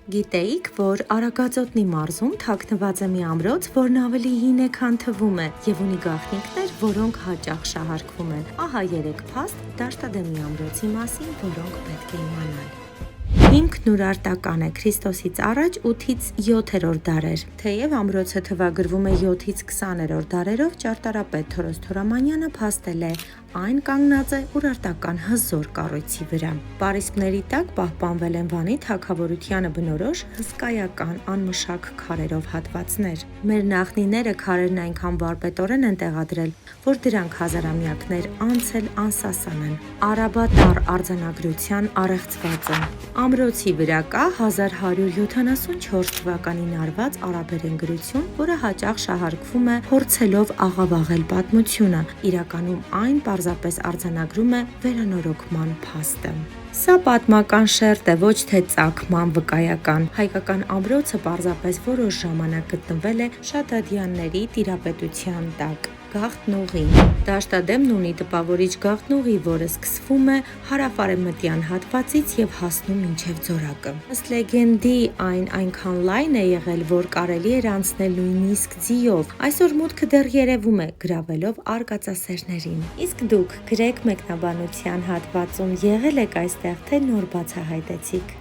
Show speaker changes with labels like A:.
A: Գիտեիք, որ Արագածոտնի մարզում թաքնված է մի ամրոց, որն ավելի հին է, քան թվում է, եւ ունի գաղտնիքներ, որոնք հաճախ շահարկվում են։ Ահա 3 փաստ Դաշտադեմի ամրոցի մասին, որոնք պետք է իմանալ։ Հիմքն ուրարտական է, Քրիստոսից առաջ 8-ից 7-րդ դարեր։ Թեև ամրոցը թվագրվում է 7-ից 20-րդ դարերով, ճարտարապետ Թորոս Թորամանյանը փաստել է, այն կանգնած է ուրարտական հզոր կառույցի վրա։ Պարիսպների տակ պահպանվել են Վանի թագավորությանը բնորոշ հսկայական անմշակ քարերով հատվածներ։ Մեր նախնիները քարերն այնքան վարպետորեն են տեղադրել, որ դրանք հազարամյակներ անց էլ անսասան են։ Արաբատառ արձանագրության առեղծված են։ Ամրոցի վրա կա 1174 թվականին արված արաբերեն գրություն, որը հաճախ շահարկվում է փորձելով աղավաղել պատմությունը։ Իրականում այն պարզապես արձանագրում է վերանորոգման փաստը։ Սա պատմական շերտ է, ոչ թե ծագման վկայական։ Հայկական ամրոցը պարզապես որոշ ժամանակ գտնվել է Շադադյանների տիրապետության տակ։ Գաղտնուղի։ Դաշտադեմն ունի տպավորիչ գաղտնուղի, որը սկսվում է հարավ-արևմտյան հատվածից եւ հասնում մինչեւ Ձորակը։ Ըստ լեգենդի, այն այնքան լայն է եղել, որ կարելի էր անցնել նույնիսկ ձիով։ Այսօր մուտքը դեռ երևում է, գրավելով արկածասերներին։ Իսկ դուք գրեք մեկնաբանության հատվածում եղել եք այստեղ, թե նոր բացահայտեցիք։